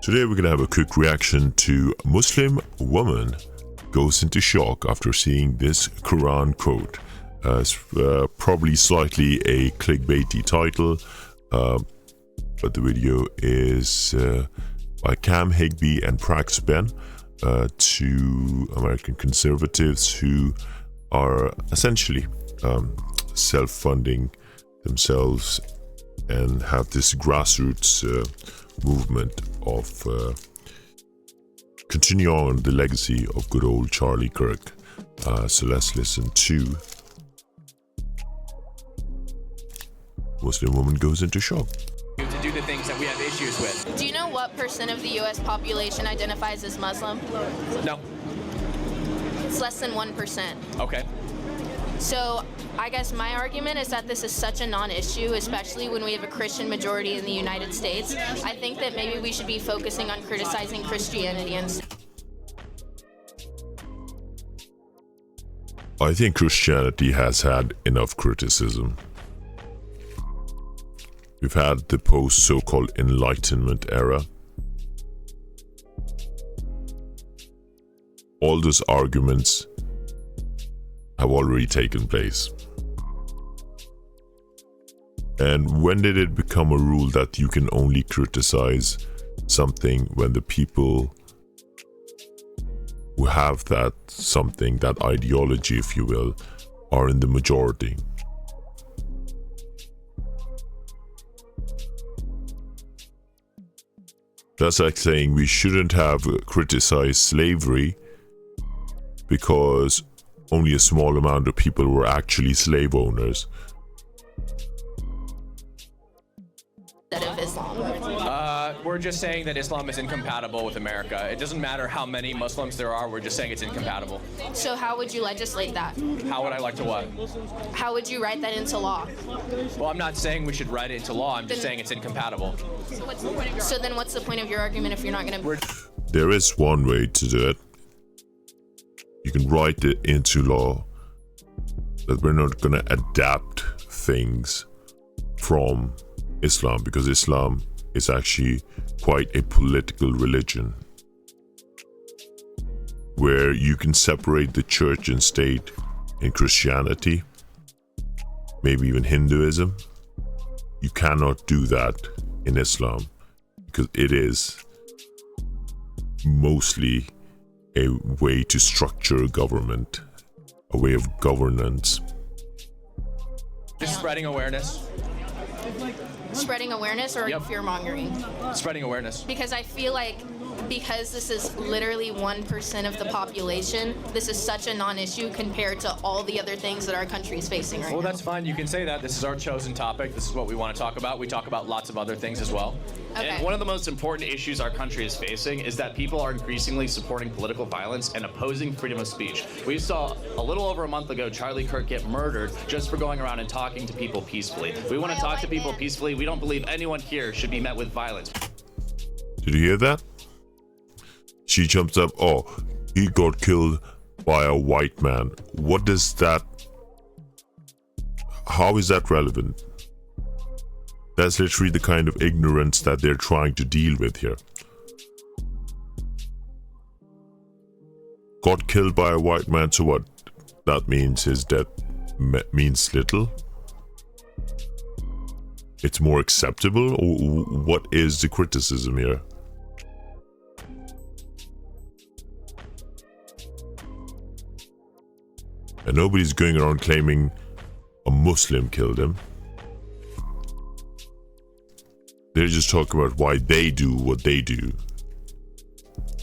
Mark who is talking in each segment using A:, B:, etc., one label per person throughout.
A: Today we're going to have a quick reaction to Muslim woman goes into shock after seeing this Quran quote. It's probably slightly a clickbaity title, but the video is by Cam Higby and Prax Ben, two American conservatives who are essentially self-funding themselves and have this grassroots movement of continue on the legacy of good old Charlie Kirk. So let's listen to Muslim woman goes into shock.
B: To do the things that we have issues with.
C: Do you know what % of the U.S. population identifies as Muslim?
B: No.
C: It's less than 1%.
B: Okay.
C: So I guess my argument is that this is such a non-issue, especially when we have a Christian majority in the United States. I think that maybe we should be focusing on criticizing Christianity instead.
A: I think Christianity has had enough criticism. We've had the post so-called Enlightenment era. All those arguments have already taken place. And when did it become a rule that you can only criticize something when the people who have that something, that ideology, if you will, are in the majority? That's like saying we shouldn't have criticized slavery because only a small amount of people were actually slave owners.
C: Of Islam.
B: We're just saying that Islam is incompatible with America. It doesn't matter how many Muslims there are, we're just saying it's incompatible.
C: So how would you legislate that?
B: How would I like to what?
C: How would you write that into law?
B: Well, I'm not saying we should write it into law, I'm just saying it's incompatible.
C: So then what's the point of your argument if you're not going to...
A: There is one way to do it. You can write it into law that we're not going to adapt things from Islam, because Islam is actually quite a political religion where you can separate the church and state in Christianity, maybe even Hinduism. You cannot do that in Islam because it is mostly a way to structure a government, a way of governance.
B: Just spreading awareness.
C: Spreading awareness or fear-mongering?
B: Spreading awareness.
C: Because I feel like because this is literally 1% of the population, this is such a non-issue compared to all the other things that our country is facing right now.
B: Well, that's fine. You can say that. This is our chosen topic. This is what we want to talk about. We talk about lots of other things as well.
C: Okay.
D: And one of the most important issues our country is facing is that people are increasingly supporting political violence and opposing freedom of speech. We saw a little over a month ago Charlie Kirk get murdered just for going around and talking to people peacefully. We want to talk to people peacefully. We don't believe anyone here should be met with violence.
A: Did you hear that? She jumps up, oh, he got killed by a white man. What does that... How is that relevant? That's literally the kind of ignorance that they're trying to deal with here. Got killed by a white man, so what? That means his death means little? It's more acceptable? Or what is the criticism here? And nobody's going around claiming a Muslim killed him. They're just talking about why they do what they do.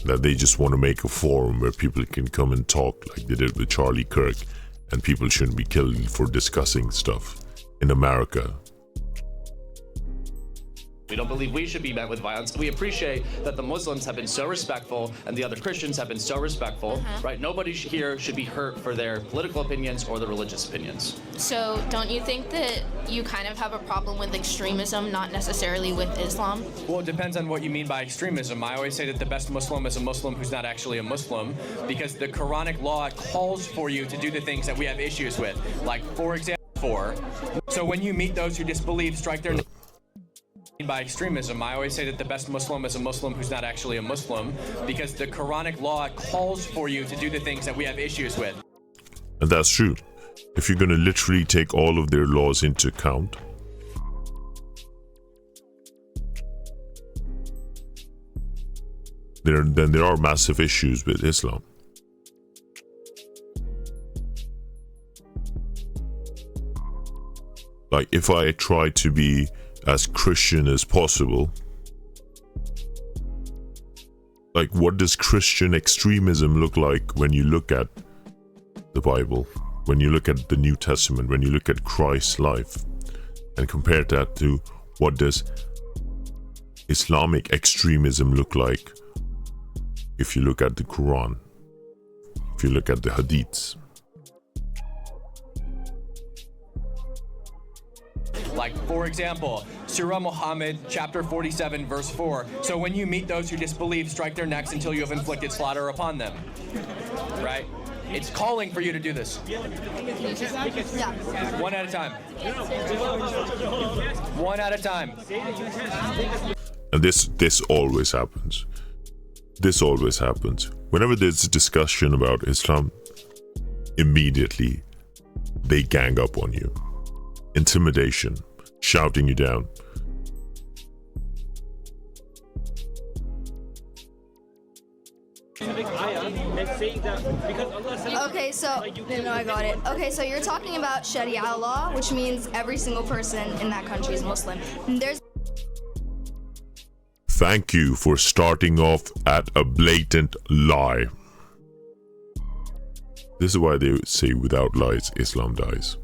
A: That they just want to make a forum where people can come and talk like they did with Charlie Kirk, and people shouldn't be killed for discussing stuff in America.
D: We don't believe we should be met with violence. We appreciate that the Muslims have been so respectful and the other Christians have been so respectful, right? Nobody here should be hurt for their political opinions or their religious opinions.
C: So don't you think that you kind of have a problem with extremism, not necessarily with Islam?
B: Well, it depends on what you mean by extremism. I always say that the best Muslim is a Muslim who's not actually a Muslim, because the Quranic law calls for you to do the things that we have issues with. Like, for example, so when you meet those who disbelieve, strike their... By extremism, I always say that the best Muslim is a Muslim who's not actually a Muslim, because the Quranic law calls for you to do the things that we have issues with.
A: And that's true. If you're going to literally take all of their laws into account, then there are massive issues with Islam. Like, if I try to be as Christian as possible, like, what does Christian extremism look like when you look at the Bible, when you look at the New Testament, when you look at Christ's life, and compare that to what does Islamic extremism look like if you look at the Quran, if you look at the Hadiths?
B: Like, for example, Surah Muhammad, chapter 47, verse 4. So when you meet those who disbelieve, strike their necks until you have inflicted slaughter upon them. Right? It's calling for you to do this.
C: Yeah.
B: One at a time. One at a time.
A: And this always happens. This always happens. Whenever there's a discussion about Islam, immediately they gang up on you. Intimidation, shouting you down.
E: Okay, so I got it. Okay, so you're talking about Sharia law, which means every single person in that country is Muslim. There's
A: Thank you for starting off at a blatant lie. This is why they say without lies, Islam dies.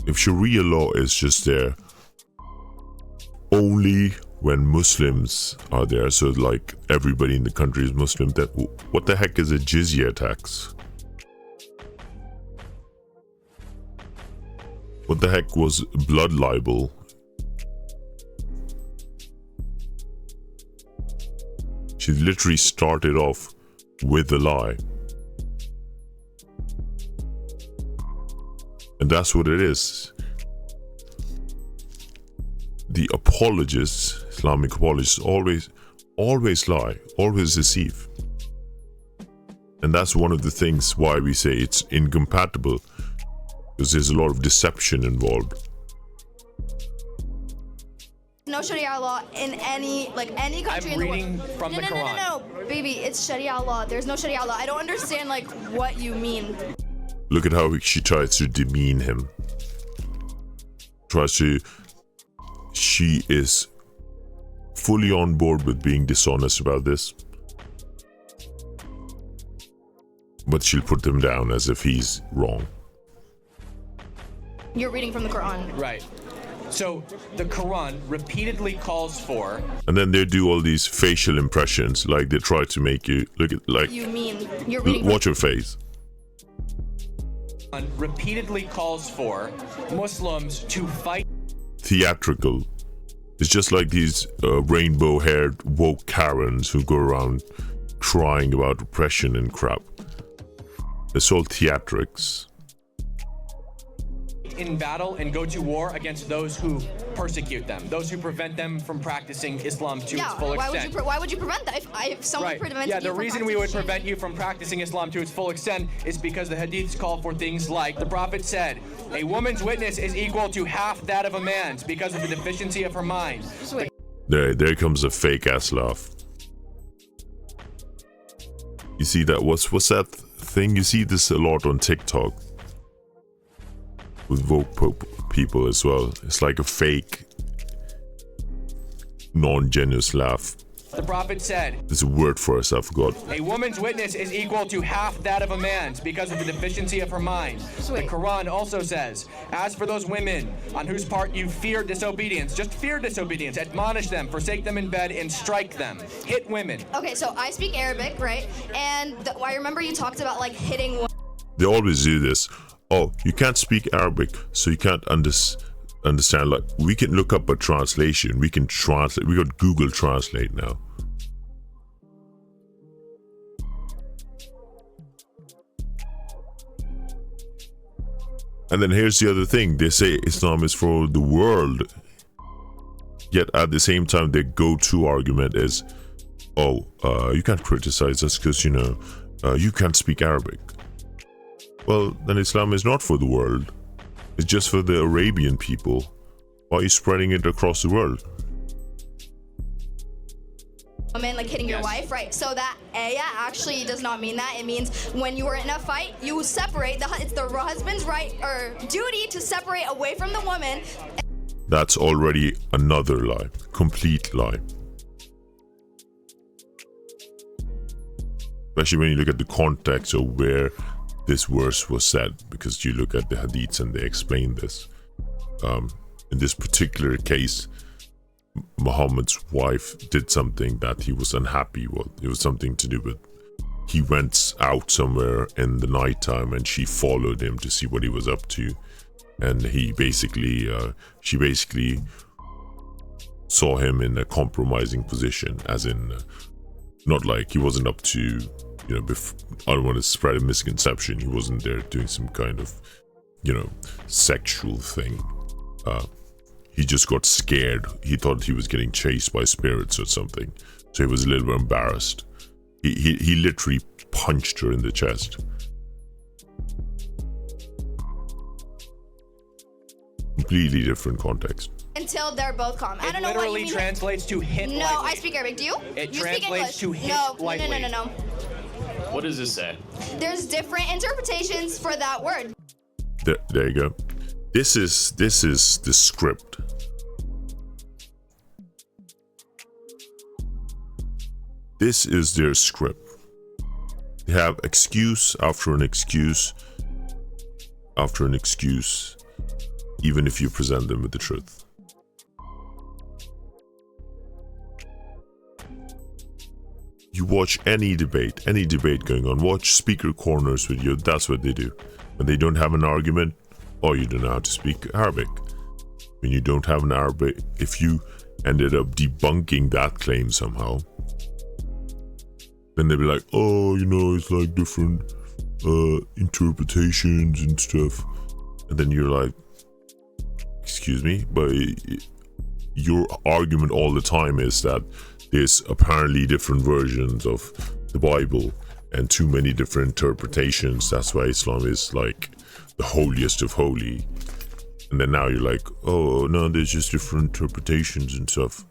A: If Sharia law is just there only when Muslims are there, so like everybody in the country is Muslim, then what the heck is a jizya tax? What the heck was blood libel? She literally started off with a lie. And that's what it is. The apologists, Islamic apologists, always lie, always deceive. And that's one of the things why we say it's incompatible, because there's a lot of deception involved.
E: no Sharia law in any country in the world.
B: I'm reading from the Quran.
E: No, baby, it's Sharia law. There's no Sharia law. I don't understand what you mean.
A: Look at how she tries to demean him. She is fully on board with being dishonest about this. But she'll put him down as if he's wrong.
E: You're reading from the Quran.
B: Right. So the Quran repeatedly calls for.
A: And then they do all these facial impressions, like they try to make you look at, like,
E: You mean you're reading
A: watch your face.
B: Repeatedly calls for Muslims to fight.
A: Theatrical. It's just like these rainbow-haired woke Karens who go around crying about oppression and crap. It's all theatrics.
B: In battle and go to war against those who persecute them, those who prevent them from practicing Islam to its full extent.
E: Why would you prevent that? If someone
B: Right.
E: prevented
B: Yeah,
E: you
B: the
E: from
B: reason we would
E: practicing-
B: prevent you from practicing Islam to its full extent is because the hadiths call for things like, the Prophet said, a woman's witness is equal to half that of a man's because of the deficiency of her mind.
E: Sweet.
A: There comes a fake-ass laugh. You see that? What's that thing? You see this a lot on TikTok with woke people as well. It's like a fake, non-genuine laugh.
B: The Prophet said,
A: There's a word for it, I forgot.
B: a woman's witness is equal to half that of a man's because of the deficiency of her mind.
E: Sweet.
B: The Quran also says, as for those women on whose part you fear disobedience, just fear disobedience, admonish them, forsake them in bed, and strike them. Hit women.
E: Okay, so I speak Arabic, right? And I remember you talked about hitting.
A: They always do this. Oh, you can't speak Arabic, so you can't understand. Like, we can look up a translation. We can translate. We got Google Translate now. And then here's the other thing. They say Islam is for the world. Yet at the same time, their go-to argument is, you can't criticize us because, you can't speak Arabic. Well, then Islam is not for the world. It's just for the Arabian people. Why are you spreading it across the world?
E: Woman like hitting your wife, right? So that ayah actually does not mean that. It means when you are in a fight, you separate. It's the husband's right or duty to separate away from the woman.
A: That's already another lie, complete lie. Especially when you look at the context of where this verse was said, because you look at the hadiths and they explain this. In this particular case, Muhammad's wife did something that he was unhappy with. It was something to do with, he went out somewhere in the nighttime and she followed him to see what he was up to. And she basically saw him in a compromising position, as in, not like he wasn't up to, I don't want to spread a misconception. He wasn't there doing some kind of, sexual thing. He just got scared. He thought he was getting chased by spirits or something. So he was a little bit embarrassed. He literally punched her in the chest. Completely different context.
E: Until they're both calm. I don't know what you
B: literally
E: mean.
B: translates to hit lightly.
E: No, I speak Arabic. Do you?
B: It
E: You speak
B: translates
E: English?
B: to hit lightly.
E: No.
D: What does this say?
E: There's different interpretations for that word.
A: There you go. This is the script. This is their script. They have excuse after an excuse after an excuse, even if you present them with the truth. You watch any debate going on, watch Speaker Corner's video, that's what they do. When they don't have an argument, you don't know how to speak Arabic. When you don't have an Arabic, if you ended up debunking that claim somehow, then they'd be like, it's like different interpretations and stuff. And then you're like, excuse me, but your argument all the time is that there's apparently different versions of the Bible and too many different interpretations. That's why Islam is like the holiest of holy. And then now you're like, no, there's just different interpretations and stuff.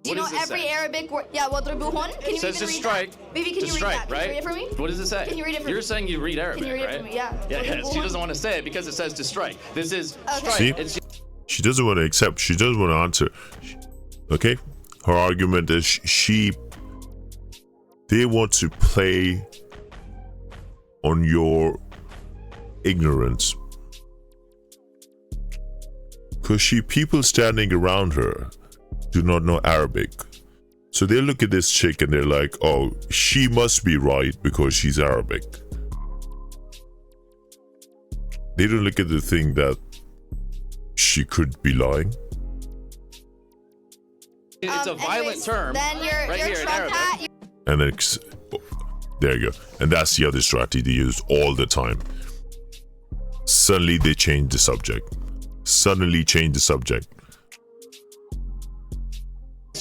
E: Do you know
D: What does this
E: every
D: say?
E: Arabic word? Yeah, wadribuhun. Can you
D: Says
E: even
D: to
E: read
D: strike.
E: that? Baby, can
D: To
E: you read
D: strike,
E: that? Can
D: right?
E: you read it for me?
D: What does it say?
E: Can you read it for
D: You're
E: me?
D: saying you read Arabic,
E: Can you read
D: right?
E: it for me? Yeah.
D: Yeah, she
E: Wadribuhun.
D: doesn't want to say it because it says to strike. This is
E: Okay.
D: strike.
A: See? She doesn't want to accept. She doesn't want to answer. Okay? Her argument is they want to play on your ignorance. Because people standing around her do not know Arabic. So they look at this chick and they're like, she must be right because she's Arabic. They don't look at the thing that she could be lying.
D: It's a violent
E: anyways,
D: term.
E: Then your
D: right here in
E: Trump
D: Arabic.
E: hat.
A: And then, there you go. And that's the other strategy they use all the time. Suddenly they change the subject.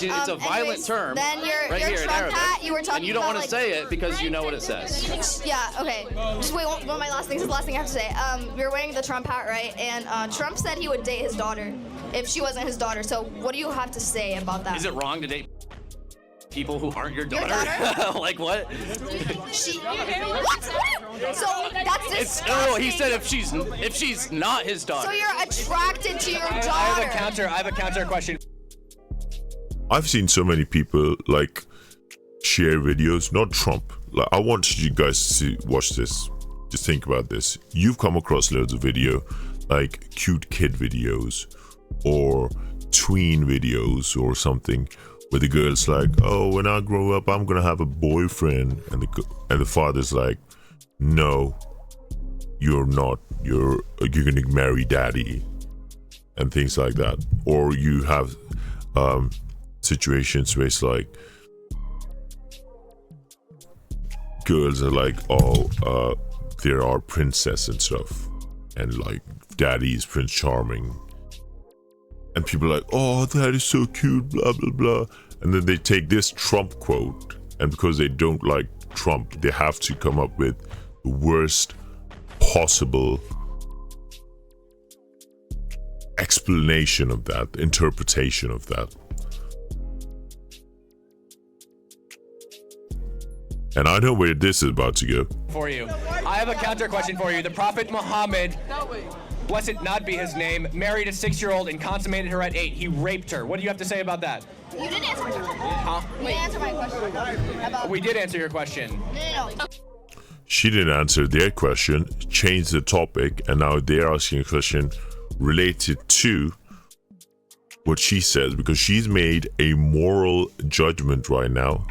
D: It's a violent
E: anyways,
D: term.
E: Then your
D: right here in
E: Trump
D: Arabic.
E: hat, you were talking
D: and you don't
E: about,
D: want to say it because you know what it says.
E: Yeah, okay. Just wait, one of my last things. This is the last thing I have to say. You're wearing the Trump hat, right? And Trump said he would date his daughter if she wasn't his daughter. So what do you have to say about that?
D: Is it wrong to date people who aren't your daughter?
E: daughter?
D: Like what?
E: What? So that's this.
D: He said if she's not his daughter.
E: So you're attracted to your daughter.
B: I have a counter question.
A: I've seen so many people like share videos, not Trump. Like, I want you guys to watch this. Just think about this. You've come across loads of video, like cute kid videos or tween videos or something, where the girl's like, when I grow up, I'm gonna have a boyfriend, and the father's like, no, you're not. You're gonna marry daddy, and things like that. Or you have situations where it's like girls are like, there are princess and stuff, and like daddy is Prince Charming, and people are like, oh, that is so cute, blah blah blah, and then they take this Trump quote, and because they don't like Trump, they have to come up with the worst possible explanation of that, interpretation of that. And I know where this is about to go.
B: For you. I have a counter question for you. The Prophet Muhammad, blessed not be his name, married a 6-year-old and consummated her at 8. He raped her. What do you have to say about that?
E: You didn't answer my question.
B: Huh?
E: You didn't answer my question. About...
B: We did answer your question.
E: No.
A: She didn't answer their question, changed the topic, and now they're asking a question related to what she says, because she's made a moral judgment right now,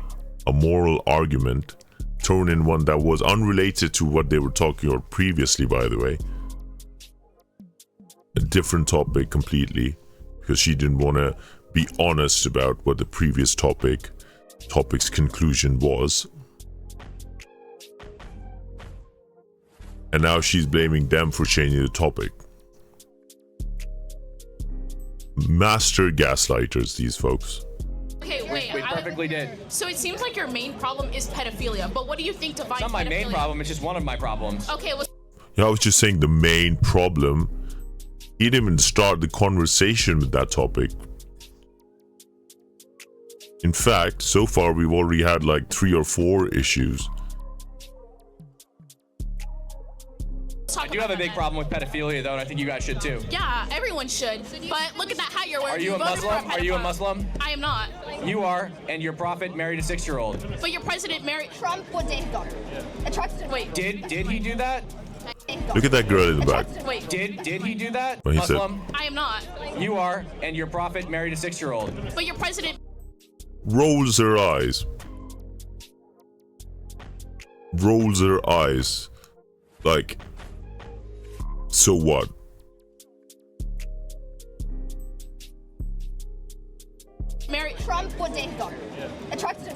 A: a moral argument, thrown in one that was unrelated to what they were talking about previously, by the way. A different topic completely, because she didn't want to be honest about what the previous topic's conclusion was. And now she's blaming them for changing the topic. Master gaslighters, these folks.
F: Okay, wait.
B: We perfectly did.
F: So it seems like your main problem is pedophilia, but what do you think defines
B: It's not my main
F: pedophilia?
B: problem, it's just one of my problems.
F: Okay, well,
A: Yeah, I was just saying the main problem. He didn't even start the conversation with that topic. In fact, so far we've already had like 3 or 4 issues.
F: let's talk
B: I do
F: about
B: have a
F: that
B: big
F: then.
B: problem with pedophilia, though, and I think you guys should too.
F: Yeah, everyone should. But look at that hat you're wearing.
B: Are you a
F: voted for
B: Muslim? Are you a
F: pedophile.
B: Muslim?
F: I am not.
B: You are, and your prophet married a 6-year-old.
F: But your president married.
E: Trump would date his daughter.
F: Wait.
B: Did he do that?
A: Look at that girl in the back.
F: Wait.
B: Did he do that?
A: Well, he said-
B: Muslim?
F: I am not.
B: You are, and your prophet married a 6-year-old.
F: But your president.
A: Rolls her eyes. Rolls her eyes. Like, so what?
F: Married.
E: Trump would date his daughter.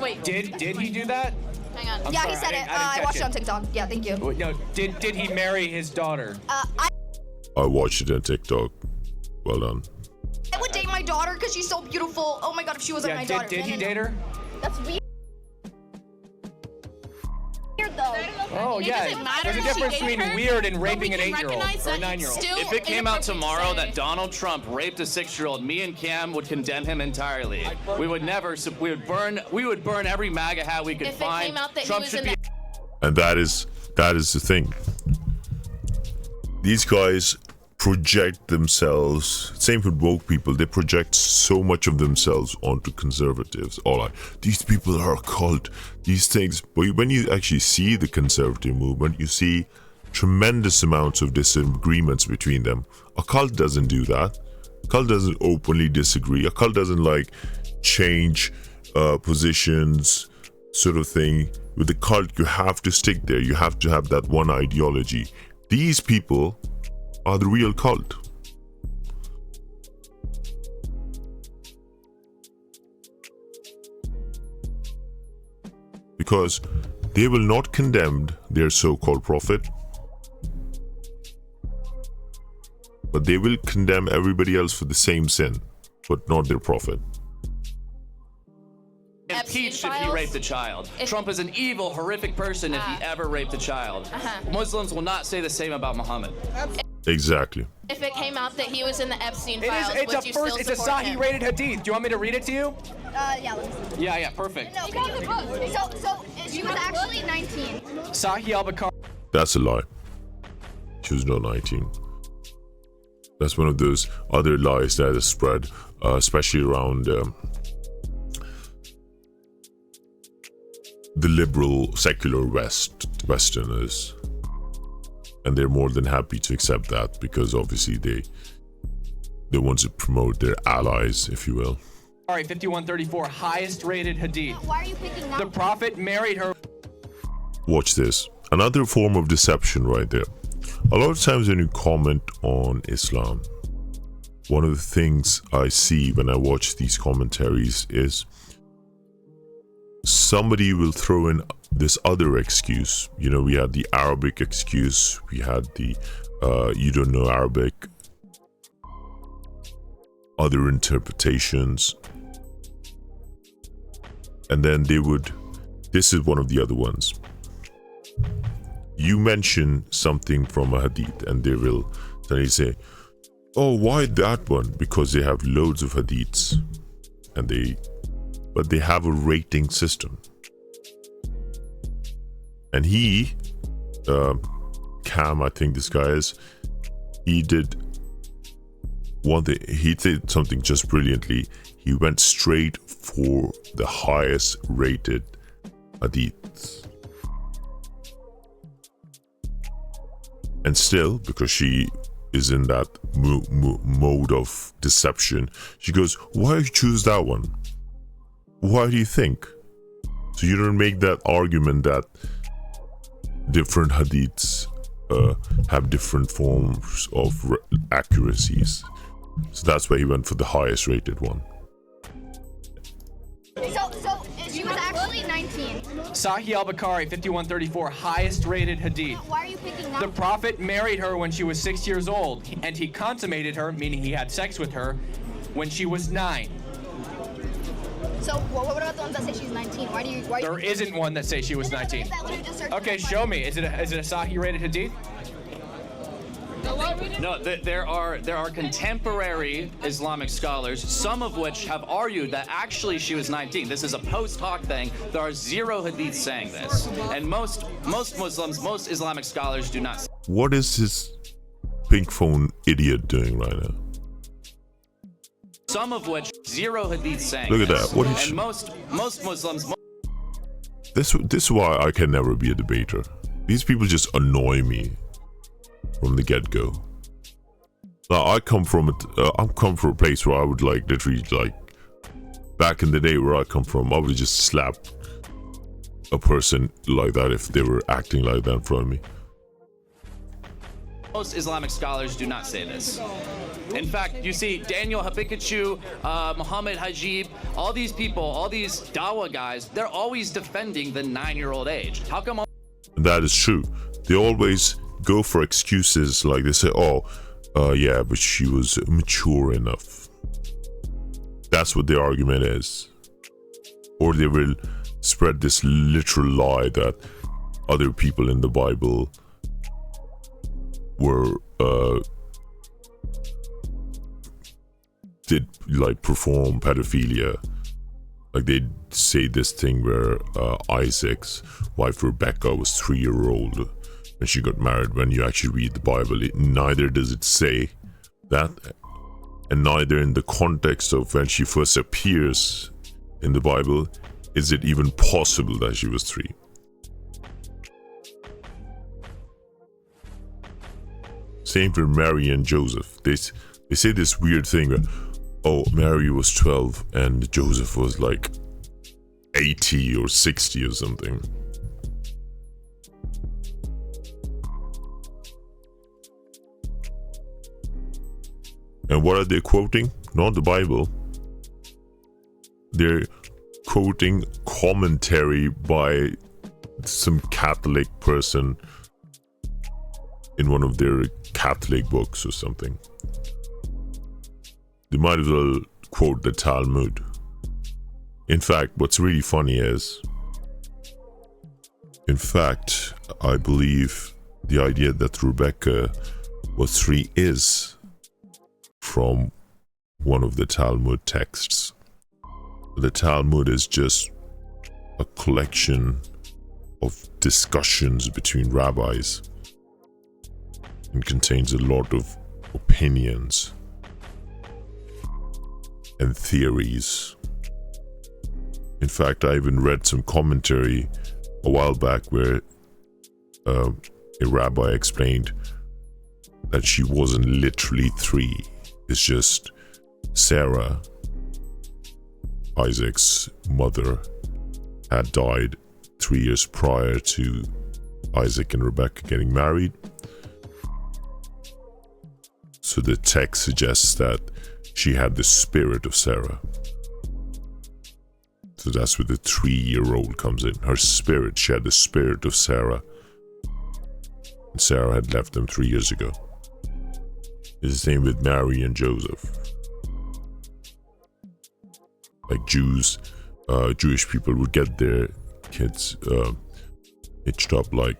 F: Wait.
B: Did he do that?
C: Hang on.
B: I'm
E: Yeah,
B: sorry,
E: he said
B: I
E: it.
B: didn't
E: I
B: catch
E: watched it on
B: it.
E: TikTok. Yeah, thank you.
B: Wait, no, did he marry his daughter?
A: I watched it on TikTok. Well done.
E: I would date my daughter because she's so beautiful. Oh my god, if she was like
B: Yeah,
E: my daughter.
B: did he date her?
E: That's weird. Weird though.
B: Oh,
F: It
B: yeah.
F: doesn't matter
B: There's a
F: if she
B: difference
F: dated
B: between
F: her,
B: weird and
F: but we
B: raping an
F: can
B: 8-year-old
F: recognize
B: or a
F: that it's
B: 9-year-old.
F: still
D: If it came out
F: inappropriate to
D: tomorrow
F: say.
D: that Donald Trump raped a 6-year-old, me and Cam would condemn him entirely. We would never. We would burn every MAGA hat we could
C: If it
D: find.
C: came out that
D: Trump
C: he was
D: should
C: in
D: be.
C: the
A: And that is the thing. These guys project themselves, same with woke people, they project so much of themselves onto conservatives. All like, these people are a cult, these things. But when you actually see the conservative movement, you see tremendous amounts of disagreements between them. A cult doesn't do that. A cult doesn't openly disagree. A cult doesn't like change positions, sort of thing. With the cult, you have to stick there. You have to have that one ideology. These people are the real cult. Because they will not condemn their so-called prophet, but they will condemn everybody else for the same sin, but not their prophet.
D: Impeached if he
C: files?
D: raped a child.
C: If-
D: Trump is an evil, horrific person if he ever raped a child. Muslims will not say the same about Muhammad.
A: Exactly.
C: If it came out that he was in the Epstein files,
B: It's
C: would you still
B: a
C: support him?
B: Sahih rated hadith. Do you want me to read it to you?
E: Yeah, let me see.
B: Yeah, perfect.
E: No, so she was actually 19.
B: Sahih al-Bukhari.
A: That's a lie. She was not 19. That's one of those other lies that is spread, especially around the liberal, secular Westerners. And they're more than happy to accept that because obviously they want to promote their allies, if you will.
B: Sorry, 5134, highest rated hadith.
E: Why are you picking
B: The
E: that?
B: prophet married her.
A: Watch this. Another form of deception right there. A lot of times when you comment on Islam, one of the things I see when I watch these commentaries is somebody will throw in this other excuse. You know, we had the Arabic excuse, we had the you don't know Arabic, other interpretations, and then they would, this is one of the other ones. You mention something from a hadith and they will suddenly say, oh, why that one? Because they have loads of hadiths, and but they have a rating system. And he, Cam, I think this guy is, he did one thing, he did something just brilliantly. He went straight for the highest rated hadiths. And still, because she is in that mode of deception, she goes, why you choose that one? Why do you think? So you don't make that argument that different hadiths have different forms of accuracies. So that's why he went for the highest rated one.
E: So she was actually 19.
B: Sahih al-Bukhari 5134, highest rated hadith.
E: Why are you picking that?
B: The Prophet married her when she was 6 years old, and he consummated her, meaning he had sex with her, when she was 9.
E: So what about the ones that say she's 19? Why
B: There isn't one that says she was 19. Okay, show me. Is it a Sahih rated hadith?
D: No, there are contemporary Islamic scholars, some of which have argued that actually she was 19. This is a post hoc thing. There are zero hadiths saying this, and most Muslims, most Islamic scholars do not.
A: What is this pink phone idiot doing right now?
D: Some of which zero hadiths saying.
A: Look at
D: this.
A: that. What is?
D: And most Muslims.
A: This is why I can never be a debater. These people just annoy me from the get-go. Now I come from a place where I would like literally, like, back in the day where I come from, I would just slap a person like that if they were acting like that in front of me.
D: Most Islamic scholars do not say this. In fact, you see Daniel Habikachu, Muhammad Hajib, all these people, all these Dawa guys, they're always defending the 9-year-old age. How come?
A: That is true. They always go for excuses, like they say, oh, yeah, but she was mature enough. That's what their argument is. Or they will spread this literal lie that other people in the Bible were did like perform pedophilia. Like they say this thing where Isaac's wife Rebecca was 3-year-old when she got married. When you actually read the Bible, neither does it say that, and neither in the context of when she first appears in the Bible is it even possible that she was 3. Same for Mary and Joseph. They say this weird thing where, oh, Mary was 12 and Joseph was like 80 or 60 or something. And what are they quoting? Not the Bible. They're quoting commentary by some Catholic person in one of their Catholic books or something. They might as well quote the Talmud. In fact, what's really funny is, in fact, I believe the idea that Rebecca was 3 is from one of the Talmud texts. The Talmud is just a collection of discussions between rabbis and contains a lot of opinions and theories. In fact, I even read some commentary a while back where a rabbi explained that she wasn't literally 3. It's just Sarah, Isaac's mother, had died 3 years prior to Isaac and Rebecca getting married. So the text suggests that she had the spirit of Sarah. So that's where the 3-year-old comes in. Her spirit, she had the spirit of Sarah. And Sarah had left them 3 years ago. It's the same with Mary and Joseph. Like Jewish people would get their kids hitched up, like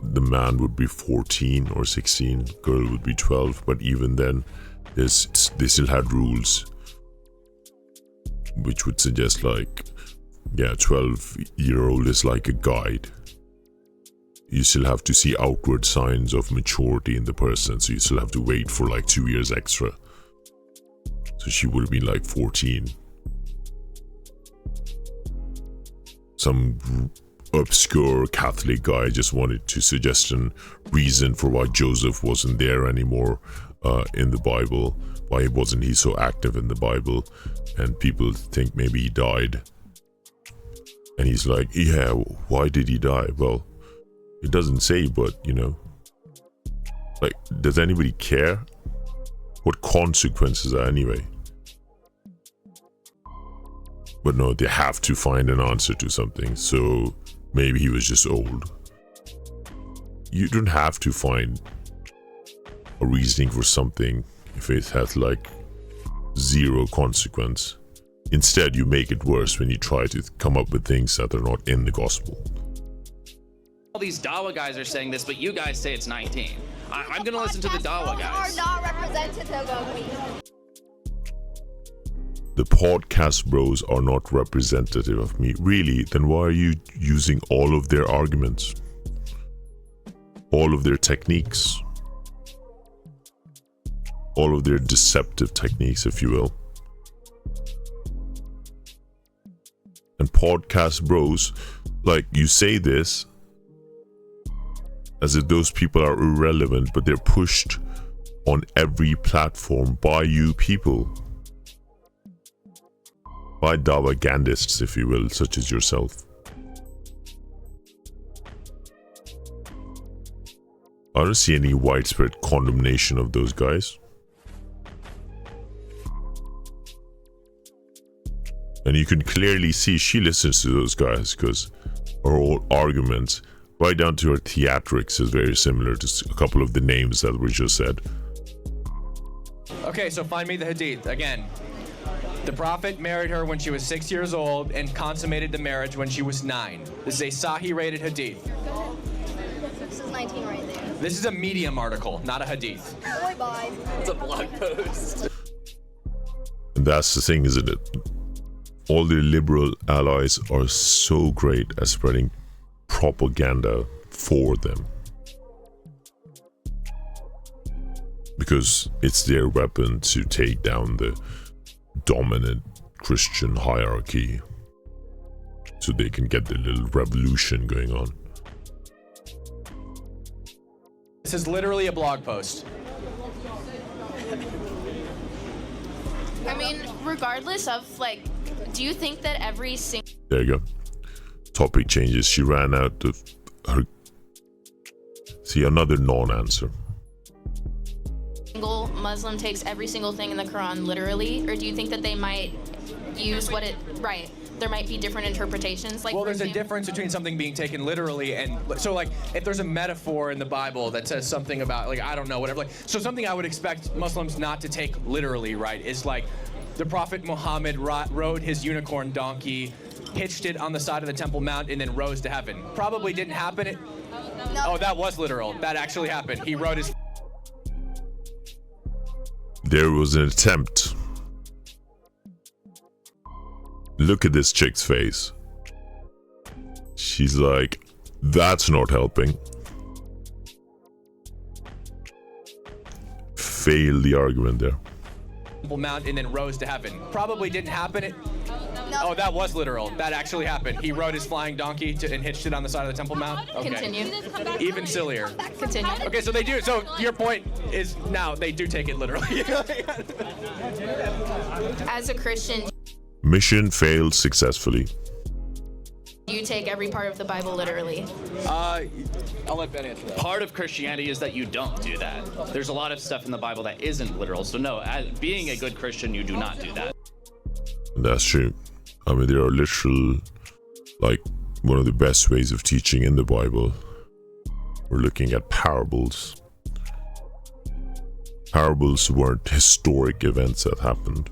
A: the man would be 14 or 16, girl would be 12, but even then they still had rules which would suggest like, yeah, 12-year-old is like a guide. You still have to see outward signs of maturity in the person, so you still have to wait for like 2 years extra. So she would have been like 14. Some obscure Catholic guy just wanted to suggest a reason for why Joseph wasn't there anymore in the Bible. Why wasn't he so active in the Bible? And people think maybe he died. And he's like, yeah, why did he die? Well, it doesn't say, but you know, like, does anybody care? What consequences are anyway? But no, they have to find an answer to something. So maybe he was just old. You don't have to find a reasoning for something if it has like zero consequence. Instead, you make it worse when you try to come up with things that are not in the gospel.
D: All these Dawa guys are saying this, but you guys say it's 19. I'm going to listen to the Dawa guys.
E: Are not representative of me.
A: The podcast bros are not representative of me. Really? Then why are you using all of their arguments? All of their techniques? All of their deceptive techniques, if you will. And podcast bros, like, you say this as if those people are irrelevant, but they're pushed on every platform by you people. By Dawagandists, if you will, such as yourself. I don't see any widespread condemnation of those guys. And you can clearly see she listens to those guys because her whole arguments, right down to her theatrics, is very similar to a couple of the names that were just said.
B: Okay, so find me the hadith. Again, the Prophet married her when she was 6 years old and consummated the marriage when she was 9. This is a Sahih rated hadith.
E: This is 19 right there.
B: This is a Medium article, not a hadith.
E: Bye bye.
D: It's a blog post.
A: And that's the thing, isn't it? All their liberal allies are so great at spreading propaganda for them. Because it's their weapon to take down the dominant Christian hierarchy. So they can get their little revolution going on.
B: This is literally a blog post.
C: I mean, regardless of, like, do you think that every
A: There you go. Topic changes. She ran out of her... See, another non-answer.
C: single Muslim takes every single thing in the Quran literally, or do you think that they might use what it... Right. There might be different interpretations. Like,
B: Well, there's a difference between something being taken literally and so, like, if there's a metaphor in the Bible that says something about, like, I don't know, whatever. Like, so something I would expect Muslims not to take literally, right, is like the Prophet Muhammad rode his unicorn donkey, hitched it on the side of the Temple Mount, and then rose to heaven. Probably didn't happen. Oh, that was literal. That actually happened. He rode his...
A: There was an attempt. Look at this chick's face. She's like, that's not helping. Failed the argument there.
B: Temple Mount and then rose to heaven. Probably didn't happen. Oh, that was literal. That actually happened. He rode his flying donkey and hitched it on the side of the Temple Mount. Okay.
C: Continue.
B: Even sillier.
C: Continue.
B: Okay, so they do. So your point is now they do take it literally.
C: As a Christian,
A: Mission failed successfully.
C: do you take every part of the Bible literally?
B: I'll let Ben answer that.
D: Part of Christianity is that you don't do that. There's a lot of stuff in the Bible that isn't literal. So no, as being a good Christian, you do not do that.
A: That's true. I mean, they are literal, like, one of the best ways of teaching in the Bible. We're looking at parables. Parables weren't historic events that happened.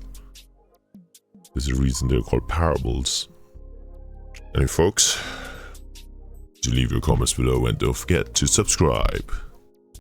A: There's a reason they're called parables. Anyway, folks, do leave your comments below and don't forget to subscribe.